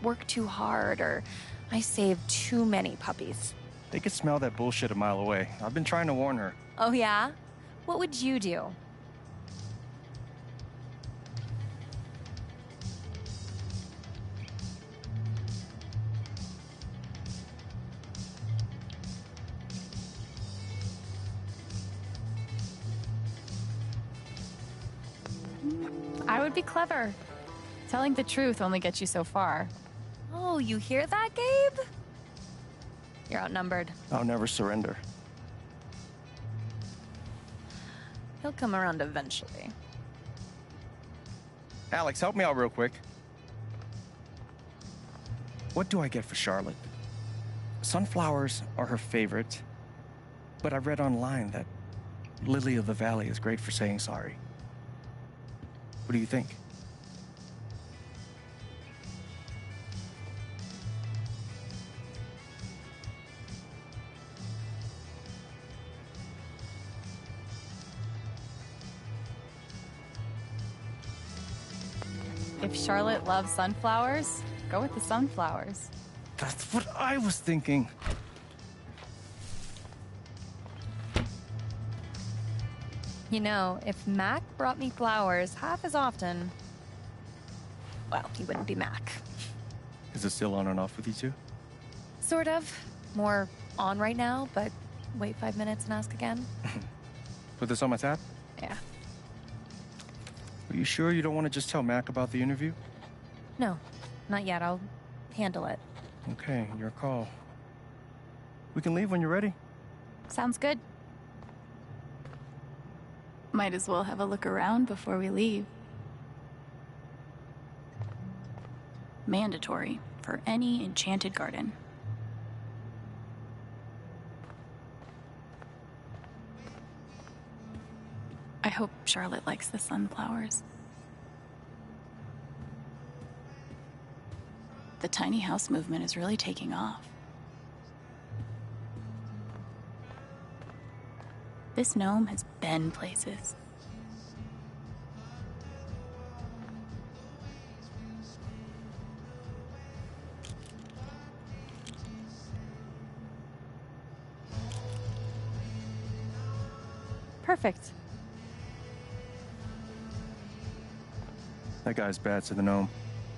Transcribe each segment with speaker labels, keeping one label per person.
Speaker 1: work too hard or I save too many puppies.
Speaker 2: They could smell that bullshit a mile away. I've been trying to warn her.
Speaker 1: Oh yeah? What would you do?
Speaker 3: I would be clever. Telling the truth only gets you so far.
Speaker 1: Oh, you hear that, Gabe? You're outnumbered.
Speaker 2: I'll never surrender.
Speaker 1: He'll come around eventually.
Speaker 2: Alex, help me out real quick. What do I get for Charlotte? Sunflowers are her favorite, but I read online that Lily of the Valley is great for saying sorry. What do you think?
Speaker 3: If Charlotte loves sunflowers, go with the sunflowers.
Speaker 2: That's what I was thinking.
Speaker 1: You know, if Mac brought me flowers half as often, well, he wouldn't be Mac.
Speaker 2: Is it still on and off with you two?
Speaker 1: Sort of. More on right now, but wait 5 minutes and ask again.
Speaker 2: Put this on my tab?
Speaker 1: Yeah.
Speaker 2: Are you sure you don't want to just tell Mac about the interview?
Speaker 1: No, not yet. I'll handle it.
Speaker 2: Okay, your call. We can leave when you're ready.
Speaker 3: Sounds good. Might as well have a look around before we leave. Mandatory for any enchanted garden. I hope Charlotte likes the sunflowers. The tiny house movement is really taking off. This gnome has been places. Perfect.
Speaker 2: That guy's bad to the gnome.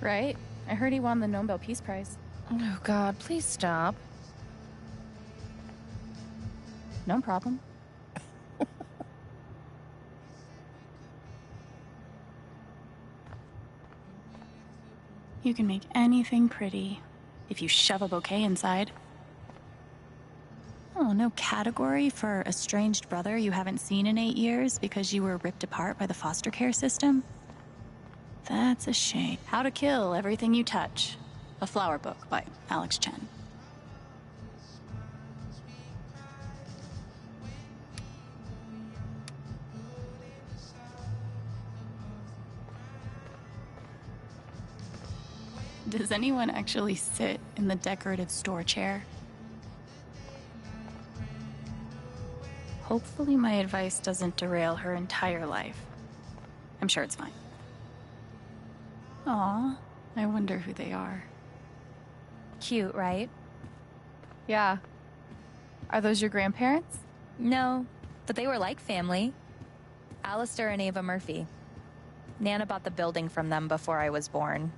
Speaker 3: Right? I heard he won the Nobel Peace Prize.
Speaker 1: Oh, God, please stop.
Speaker 3: No problem. You can make anything pretty if you shove a bouquet inside. Oh, no category for estranged brother you haven't seen in 8 years because you were ripped apart by the foster care system? That's a shame. How to Kill Everything You Touch. A flower book by Alex Chen. Does anyone actually sit in the decorative store chair? Hopefully my advice doesn't derail her entire life. I'm sure it's fine. Aw, I wonder who they are.
Speaker 1: Cute, right?
Speaker 3: Yeah. Are those your grandparents?
Speaker 1: No, but they were like family. Alistair and Ava Murphy. Nana bought the building from them before I was born.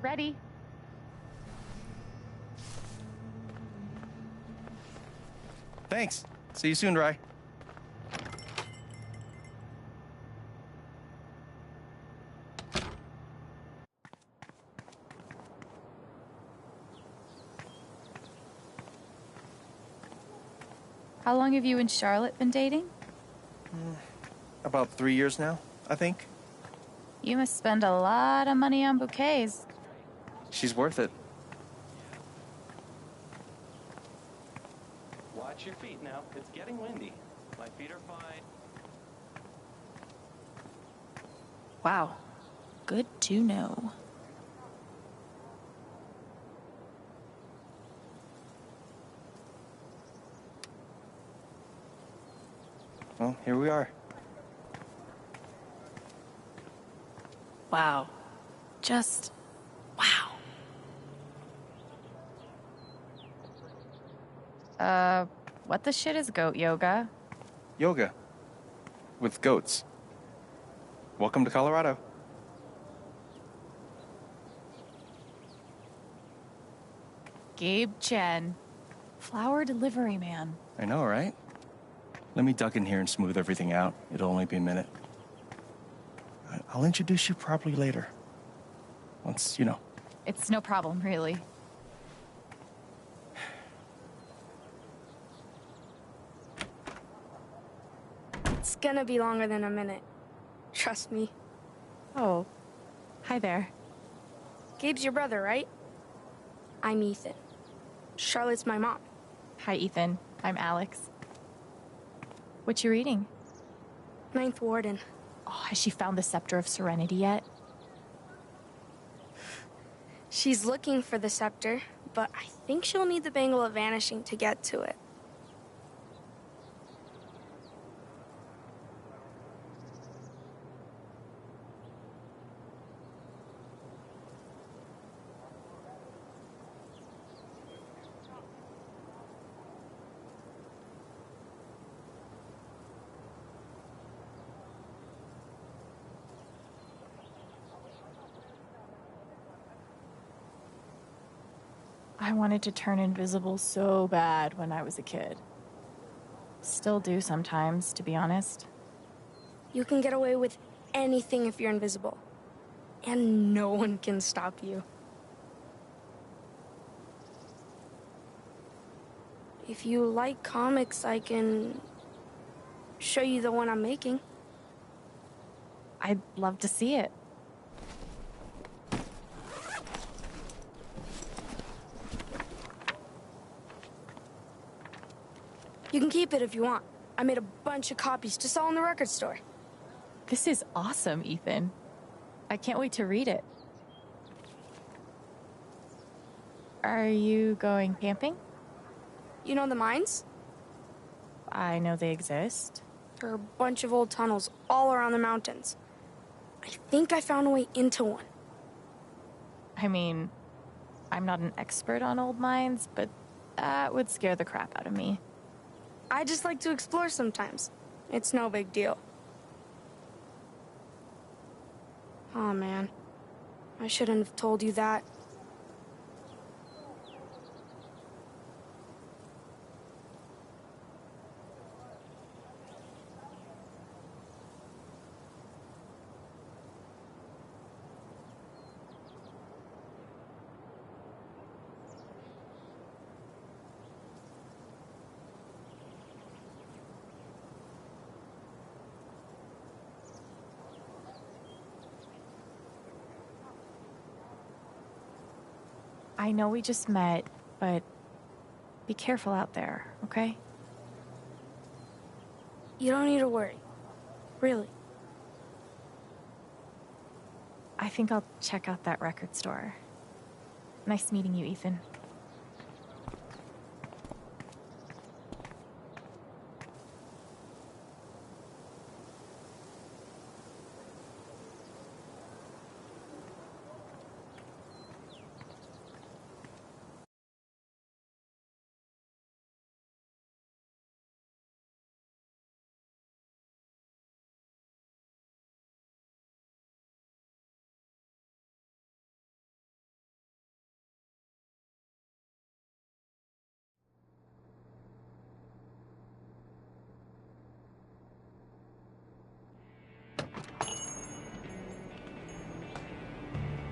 Speaker 3: Ready.
Speaker 2: Thanks. See you soon, Rye.
Speaker 3: How long have you and Charlotte been dating?
Speaker 2: About 3 years now, I think.
Speaker 3: You must spend a lot of money on bouquets.
Speaker 2: She's worth it. Watch your feet now. It's getting windy. My feet are fine.
Speaker 3: Wow. Good to know.
Speaker 2: Well, here we are.
Speaker 3: Wow. Just wow.
Speaker 1: What the shit is goat yoga?
Speaker 2: Yoga. With goats. Welcome to Colorado.
Speaker 3: Gabe Chen. Flower delivery man.
Speaker 2: I know, right? Let me duck in here and smooth everything out. It'll only be a minute. I'll introduce you properly later. Once,
Speaker 3: It's no problem, really.
Speaker 4: It's gonna be longer than a minute. Trust me.
Speaker 3: Oh. Hi there.
Speaker 4: Gabe's your brother, right? I'm Ethan. Charlotte's my mom.
Speaker 3: Hi, Ethan. I'm Alex. What you reading?
Speaker 4: Ninth Warden.
Speaker 3: Oh, has she found the Scepter of Serenity yet?
Speaker 4: She's looking for the scepter, but I think she'll need the Bangle of Vanishing to get to it.
Speaker 3: I wanted to turn invisible so bad when I was a kid. Still do sometimes, to be honest.
Speaker 4: You can get away with anything if you're invisible. And no one can stop you. If you like comics, I can show you the one I'm making.
Speaker 3: I'd love to see it.
Speaker 4: You can keep it if you want. I made a bunch of copies to sell in the record store.
Speaker 3: This is awesome, Ethan. I can't wait to read it. Are you going camping?
Speaker 4: You know the mines?
Speaker 3: I know they exist.
Speaker 4: There are a bunch of old tunnels all around the mountains. I think I found a way into one.
Speaker 3: I mean, I'm not an expert on old mines, but that would scare the crap out of me.
Speaker 4: I just like to explore sometimes. It's no big deal. Oh man, I shouldn't have told you that.
Speaker 3: I know we just met, but be careful out there, okay?
Speaker 4: You don't need to worry. Really.
Speaker 3: I think I'll check out that record store. Nice meeting you, Ethan.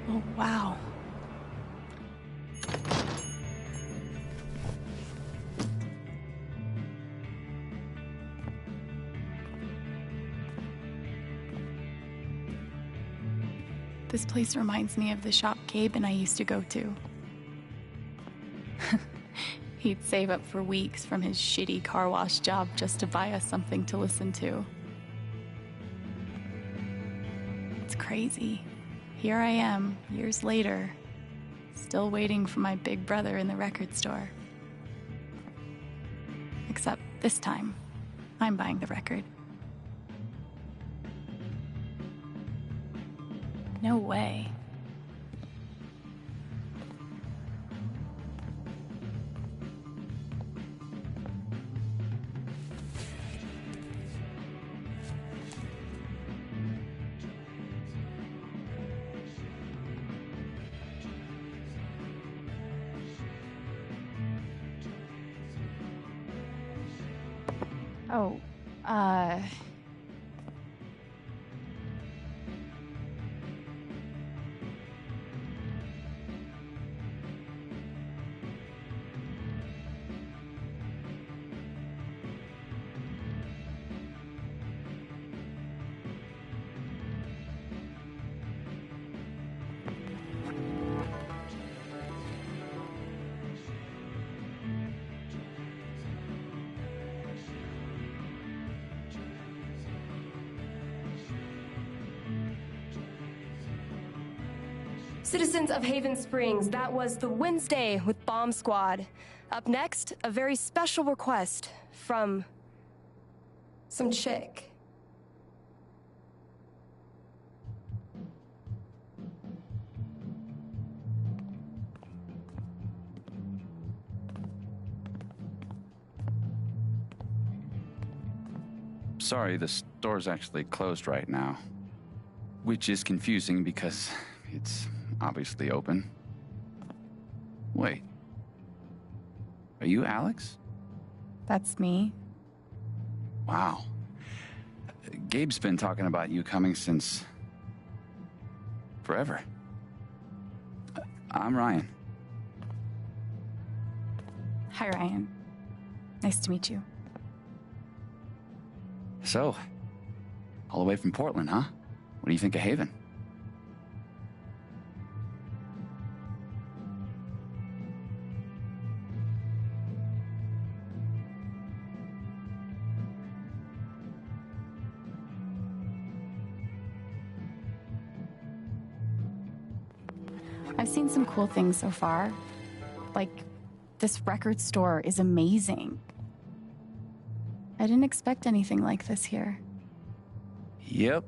Speaker 3: Oh, wow. This place reminds me of the shop Gabe and I used to go to. He'd save up for weeks from his shitty car wash job just to buy us something to listen to. It's crazy. Here I am, years later, still waiting for my big brother in the record store. Except this time, I'm buying the record. No way. Oh,
Speaker 5: Citizens of Haven Springs, that was the Wednesday with Bomb Squad. Up next, a very special request from some chick.
Speaker 6: Sorry, the store's actually closed right now. Which is confusing because it's obviously open. Wait. Are you Alex?
Speaker 3: that's me.
Speaker 6: Wow. Gabe's been talking about you coming since... forever. I'm Ryan.
Speaker 3: Hi, Ryan. Nice to meet you.
Speaker 6: So, all the way from Portland, huh? What do you think of Haven?
Speaker 3: I've seen some cool things so far. Like, this record store is amazing. I didn't expect anything like this here.
Speaker 6: Yep.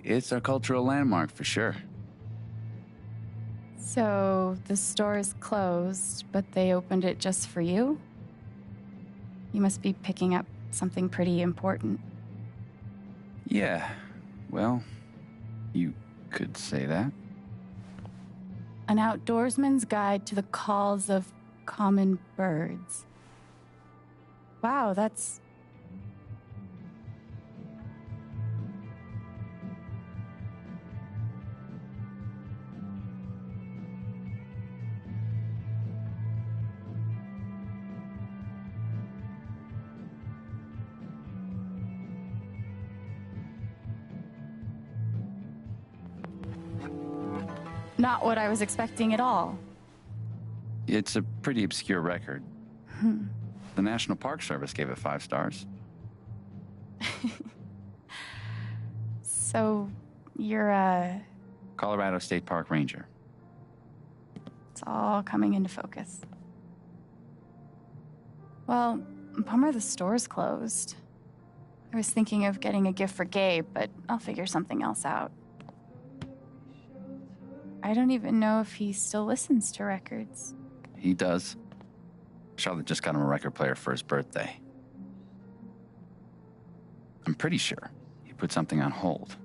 Speaker 6: It's a cultural landmark for sure.
Speaker 3: So, the store is closed, but they opened it just for you? You must be picking up something pretty important.
Speaker 6: Yeah. Well, you could say that.
Speaker 3: An outdoorsman's guide to the calls of common birds. Wow, that's... not what I was expecting at all.
Speaker 6: It's a pretty obscure record. The National Park Service gave it 5 stars.
Speaker 3: So, you're a...
Speaker 6: Colorado State Park Ranger.
Speaker 3: It's all coming into focus. Well, bummer the store's closed. I was thinking of getting a gift for Gabe, but I'll figure something else out. I don't even know if he still listens to records.
Speaker 6: He does. Charlotte just got him a record player for his birthday. I'm pretty sure he put something on hold.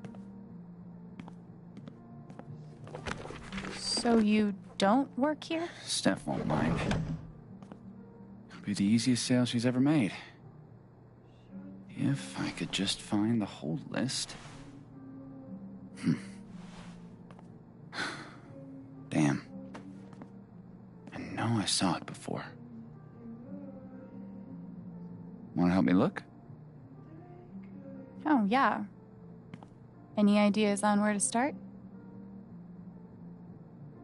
Speaker 3: So you don't work here?
Speaker 6: Steph won't mind. It'll be the easiest sale she's ever made. If I could just find the whole list. Damn. I know I saw it before. Want to help me look?
Speaker 3: Oh, yeah. Any ideas on where to start?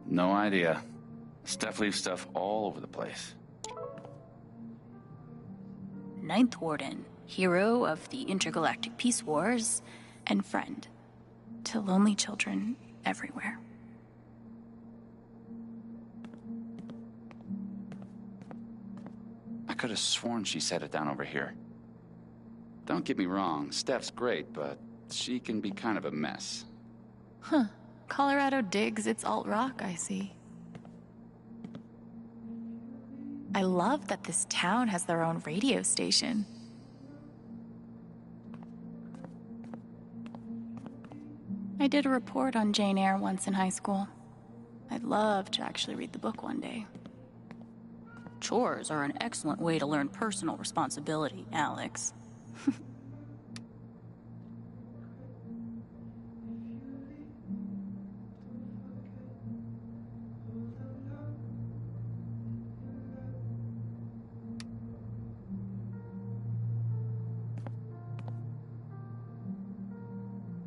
Speaker 6: No idea. Steph leaves stuff all over the place.
Speaker 3: Ninth Warden, hero of the intergalactic peace wars, and friend to lonely children everywhere.
Speaker 6: I could have sworn she set it down over here. Don't get me wrong, Steph's great, but she can be kind of a mess.
Speaker 3: Huh. Colorado digs its alt-rock, I see. I love that this town has their own radio station. I did a report on Jane Eyre once in high school. I'd love to actually read the book one day. Chores are an excellent way to learn personal responsibility, Alex.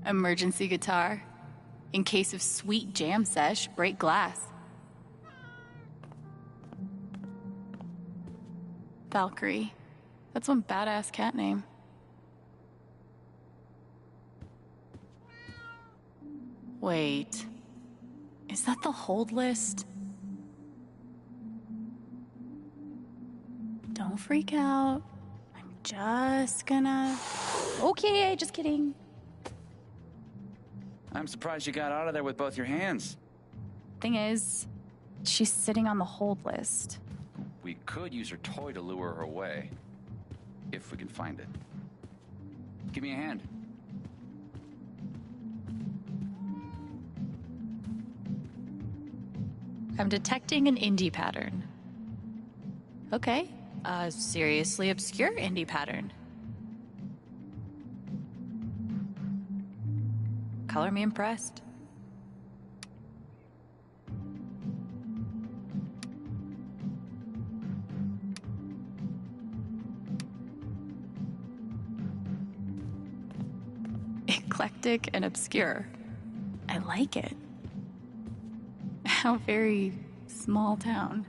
Speaker 3: Emergency guitar. In case of sweet jam sesh, break glass. Valkyrie. That's one badass cat name. Wait. Is that the hold list? Don't freak out. I'm just gonna... Okay, just kidding.
Speaker 6: I'm surprised you got out of there with both your hands.
Speaker 3: Thing is, she's sitting on the hold list.
Speaker 6: We could use her toy to lure her away. If we can find it. Give me a hand.
Speaker 3: I'm detecting an indie pattern. Okay, a seriously obscure indie pattern. Color me impressed. Eclectic and obscure. I like it. How very small town.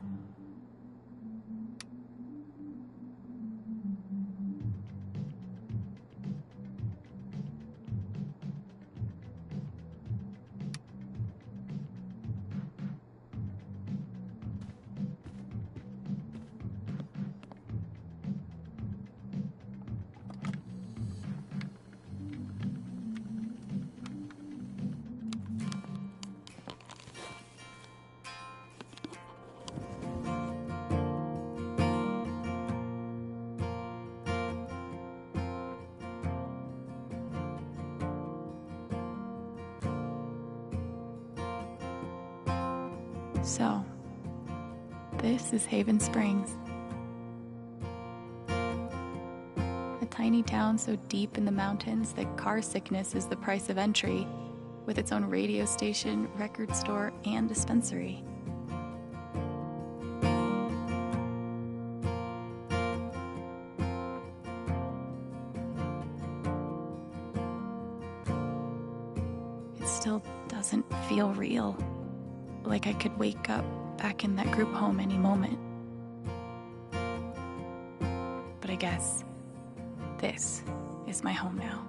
Speaker 3: So, this is Haven Springs. A tiny town so deep in the mountains that car sickness is the price of entry, with its own radio station, record store, and dispensary. It still doesn't feel real. Like I could wake up back in that group home any moment. But I guess this is my home now.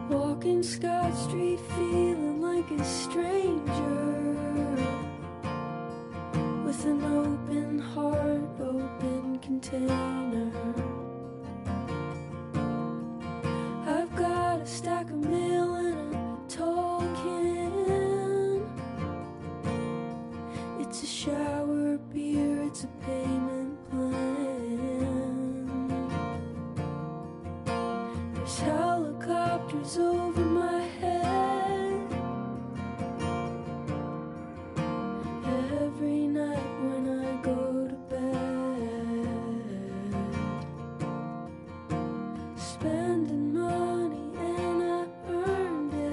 Speaker 7: Walking Scott Street feeling like a stranger, with an open heart, open container. I've got a stack of mail and a tall can. It's a shower beer, it's a payment plan. There's helicopters over my head every night when I go to bed. Spending money and I earned it.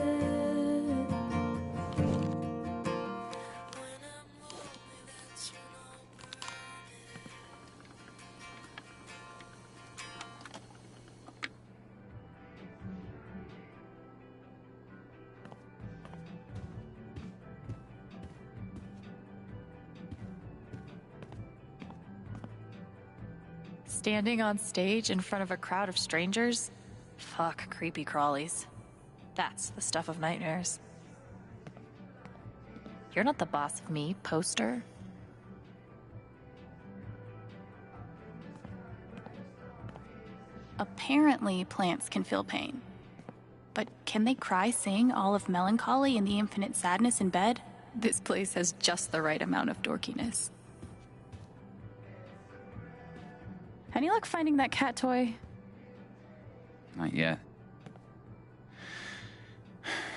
Speaker 7: When I'm lonely, that's when I'll burn it.
Speaker 3: Standing on stage in front of a crowd of strangers? Fuck creepy crawlies. That's the stuff of nightmares. You're not the boss of me, poster. Apparently, plants can feel pain. But can they cry, sing all of melancholy and the infinite sadness in bed? This place has just the right amount of dorkiness. Any luck finding that cat toy?
Speaker 6: Not yet.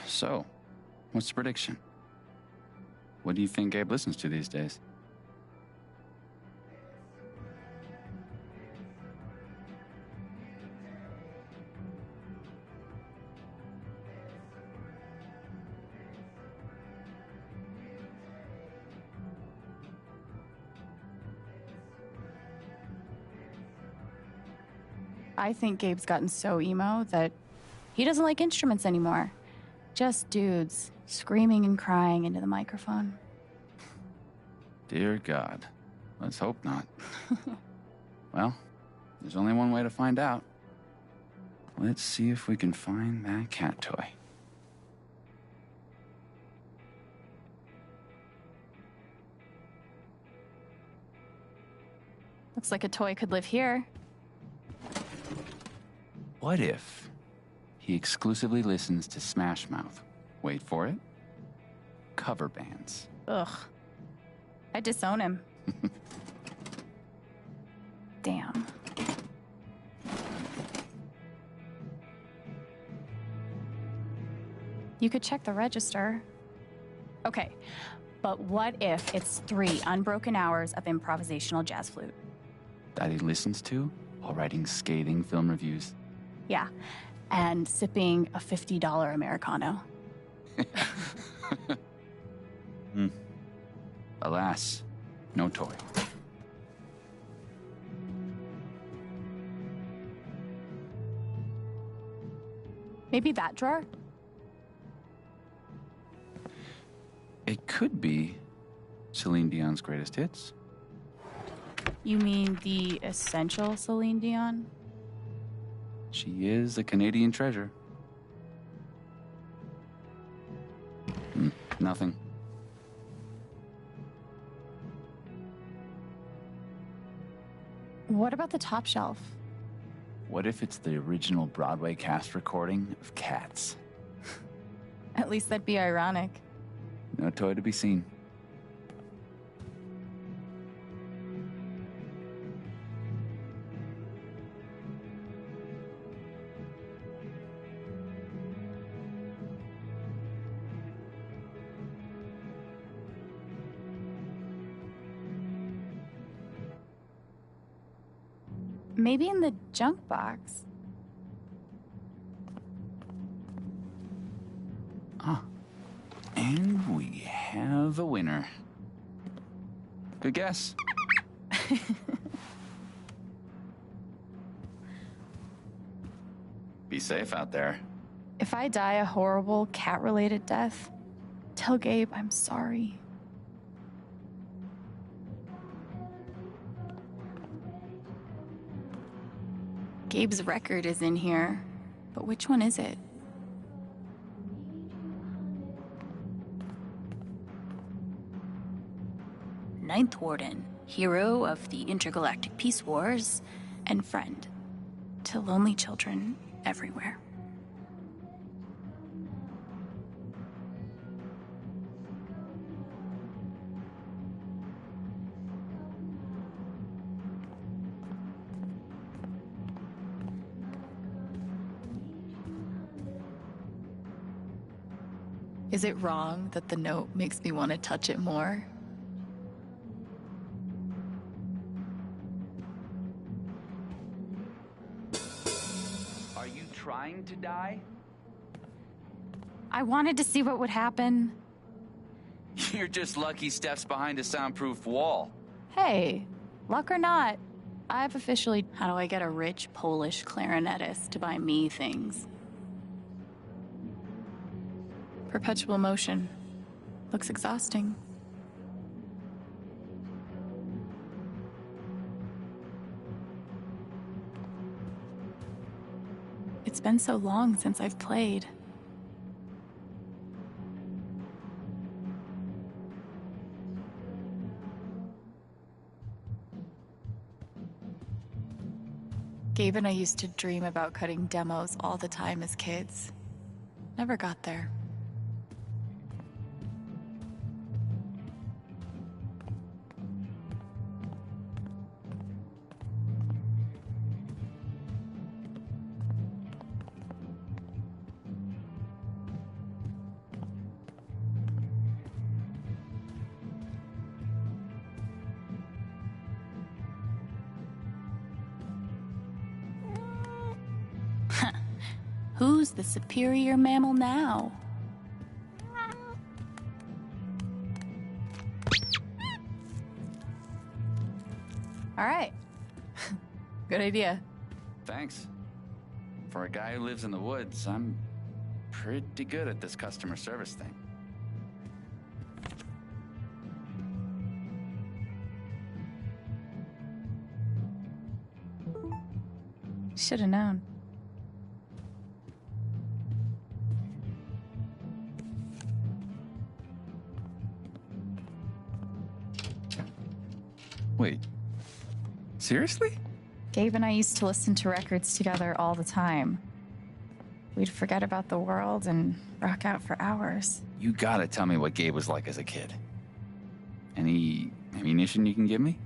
Speaker 6: So, what's the prediction? What do you think Gabe listens to these days?
Speaker 3: I think Gabe's gotten so emo that he doesn't like instruments anymore. Just dudes screaming and crying into the microphone.
Speaker 6: Dear God, let's hope not. Well, there's only one way to find out. Let's see if we can find that cat toy.
Speaker 3: Looks like a toy could live here.
Speaker 6: What if he exclusively listens to Smash Mouth? Wait for it. Cover bands.
Speaker 3: Ugh. I disown him. Damn. You could check the register. Okay, but what if it's 3 unbroken hours of improvisational jazz flute?
Speaker 6: That he listens to while writing scathing film reviews.
Speaker 3: Yeah, and sipping a $50 Americano.
Speaker 6: Alas, no toy.
Speaker 3: Maybe that drawer?
Speaker 6: It could be Celine Dion's greatest hits.
Speaker 3: You mean the essential Celine Dion?
Speaker 6: She is a Canadian treasure. Nothing.
Speaker 3: What about the top shelf?
Speaker 6: What if it's the original Broadway cast recording of Cats?
Speaker 3: At least that'd be ironic.
Speaker 6: No toy to be seen.
Speaker 3: Maybe in the junk box.
Speaker 6: And we have a winner. Good guess. Be safe out there.
Speaker 3: If I die a horrible cat-related death, tell Gabe I'm sorry. Gabe's record is in here, but which one is it? Ninth Warden, hero of the intergalactic peace wars, and friend to lonely children everywhere. Is it wrong that the note makes me want to touch it more?
Speaker 6: Are you trying to die?
Speaker 3: I wanted to see what would happen.
Speaker 6: You're just lucky Steph's behind a soundproof wall.
Speaker 3: Hey, luck or not, I've officially... How do I get a rich Polish clarinetist to buy me things? Perpetual motion. Looks exhausting. It's been so long since I've played. Gabe and I used to dream about cutting demos all the time as kids. Never got there. Who's the superior mammal now? All right. Good idea.
Speaker 6: Thanks. For a guy who lives in the woods, I'm pretty good at this customer service thing.
Speaker 3: Should have known.
Speaker 6: Wait, seriously?
Speaker 3: Gabe and I used to listen to records together all the time. We'd forget about the world and rock out for hours.
Speaker 6: You gotta tell me what Gabe was like as a kid. Any ammunition you can give me?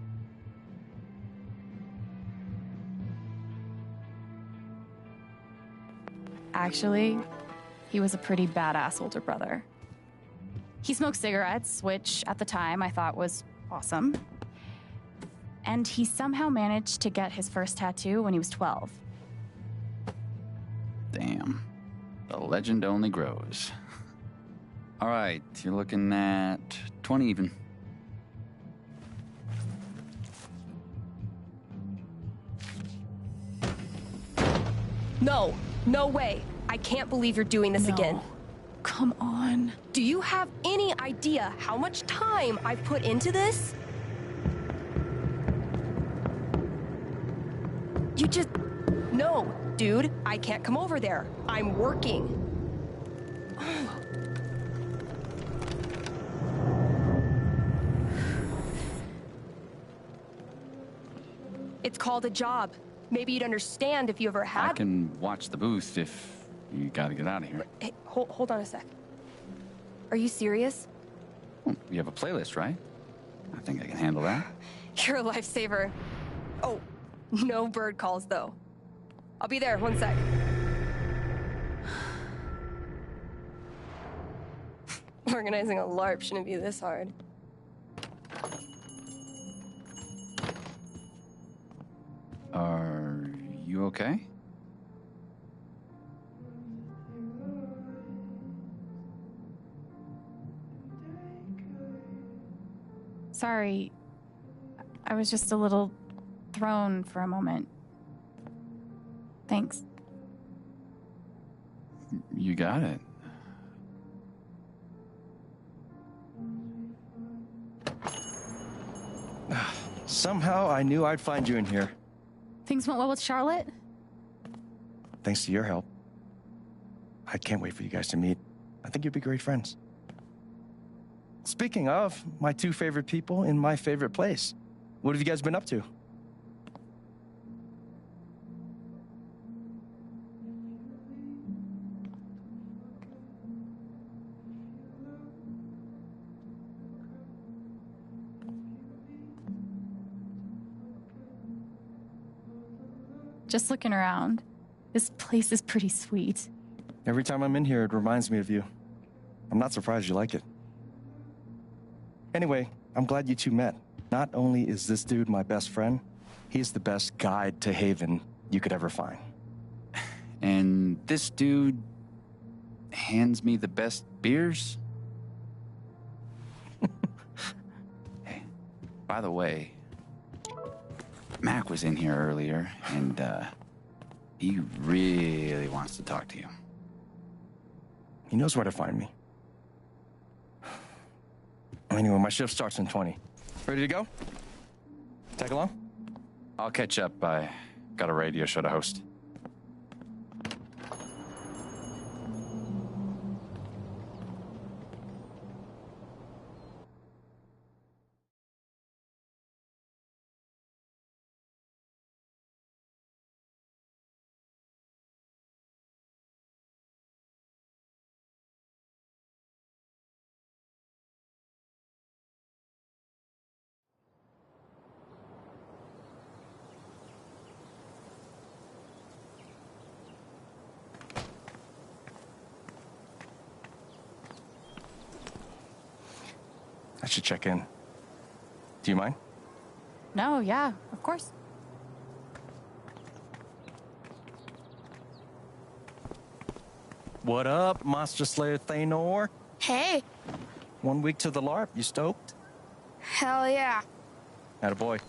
Speaker 3: Actually, he was a pretty badass older brother. He smoked cigarettes, which at the time I thought was awesome. And he somehow managed to get his first tattoo when he was 12.
Speaker 6: Damn. The legend only grows. All right, you're looking at 20 even.
Speaker 5: No, no way. I can't believe you're doing this again.
Speaker 3: Come on.
Speaker 5: Do you have any idea how much time I've put into this? You just... No, dude, I can't come over there. I'm working. It's called a job. Maybe you'd understand if you ever had...
Speaker 6: I can watch the booth if you gotta get out of here.
Speaker 5: Hey, hold on a sec. Are you serious?
Speaker 6: Well, you have a playlist, right? I think I can handle that.
Speaker 5: You're a lifesaver. Oh, no bird calls, though. I'll be there, 1 sec. Organizing a LARP shouldn't be this hard.
Speaker 6: Are you okay?
Speaker 3: Sorry. I was just a little thrown for a moment. Thanks.
Speaker 6: You got it.
Speaker 2: Somehow I knew I'd find you in here.
Speaker 3: Things went well with Charlotte?
Speaker 2: Thanks to your help. I can't wait for you guys to meet. I think you'd be great friends. Speaking of, my two favorite people in my favorite place. What have you guys been up to?
Speaker 3: Just looking around. This place is pretty sweet.
Speaker 2: Every time I'm in here, it reminds me of you. I'm not surprised you like it. Anyway, I'm glad you two met. Not only is this dude my best friend, he's the best guide to Haven you could ever find.
Speaker 6: And this dude hands me the best beers? Hey, by the way, Mac was in here earlier, and he really wants to talk to you.
Speaker 2: He knows where to find me. Anyway, my shift starts in 20. Ready to go? Tag along?
Speaker 6: I'll catch up. I got a radio show to host.
Speaker 2: I should check in. Do you mind?
Speaker 3: No, yeah, of course.
Speaker 2: What up, Monster Slayer Thanor?
Speaker 4: Hey,
Speaker 2: 1 week to the LARP. You stoked?
Speaker 4: hell yeah.
Speaker 2: Attaboy.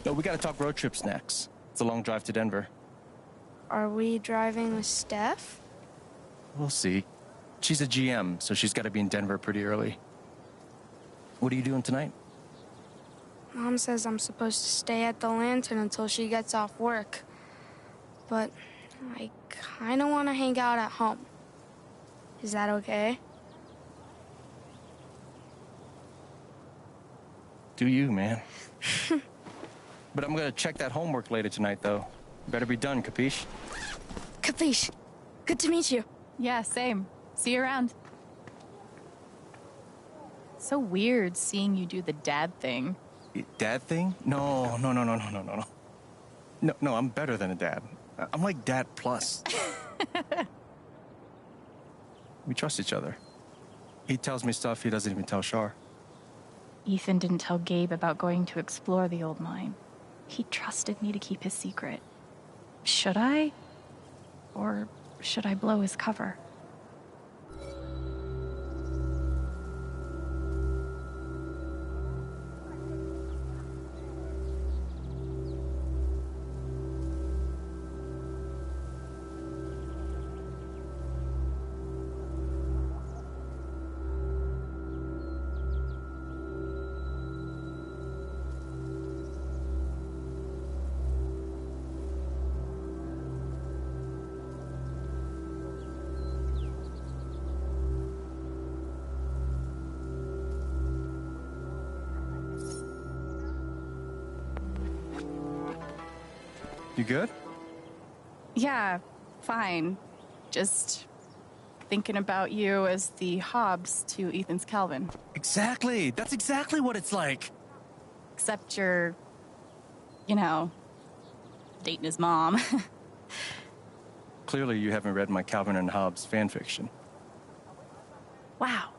Speaker 2: No, we gotta talk road trips next. It's a long drive to Denver.
Speaker 4: Are we driving with Steph?
Speaker 2: We'll see. She's a GM, so she's gotta be in Denver pretty early. What are you doing tonight?
Speaker 4: Mom says I'm supposed to stay at the Lantern until she gets off work. But I kind of want to hang out at home. Is that okay?
Speaker 2: Do you, man? But I'm gonna check that homework later tonight, though. Better be done, capiche?
Speaker 4: Capiche. Good to meet you.
Speaker 3: Yeah, same. See you around. So weird seeing you do the dad thing.
Speaker 2: Dad thing? No. No, I'm better than a dad. I'm like dad plus. We trust each other. He tells me stuff he doesn't even tell Shar.
Speaker 3: Ethan didn't tell Gabe about going to explore the old mine. He trusted me to keep his secret. Should I? Or should I blow his cover?
Speaker 2: You good?
Speaker 3: Yeah, fine. Just thinking about you as the Hobbs to Ethan's Calvin.
Speaker 2: Exactly. That's exactly what it's like.
Speaker 3: Except you're, dating his mom.
Speaker 2: Clearly, you haven't read my Calvin and Hobbes fan fiction.
Speaker 3: Wow.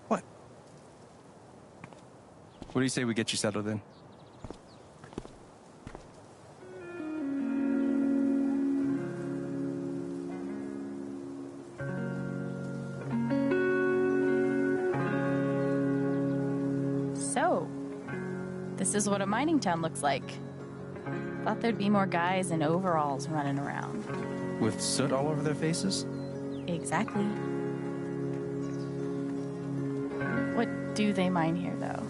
Speaker 2: What? What do you say we get you settled in?
Speaker 3: So, this is what a mining town looks like. Thought there'd be more guys in overalls running around.
Speaker 2: With soot all over their faces?
Speaker 3: Exactly. What do they mine here, though?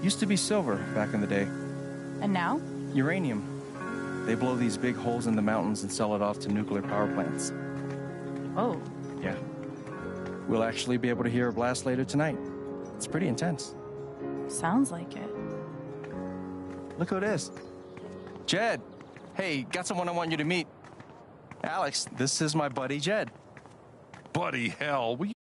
Speaker 2: Used to be silver back in the day.
Speaker 3: And now?
Speaker 2: Uranium. They blow these big holes in the mountains and sell it off to nuclear power plants.
Speaker 3: Oh.
Speaker 2: Yeah. We'll actually be able to hear a blast later tonight. It's pretty intense.
Speaker 3: Sounds like it.
Speaker 2: Look who it is. Jed. Hey, got someone I want you to meet. Alex, this is my buddy Jed.
Speaker 8: Buddy, hell, we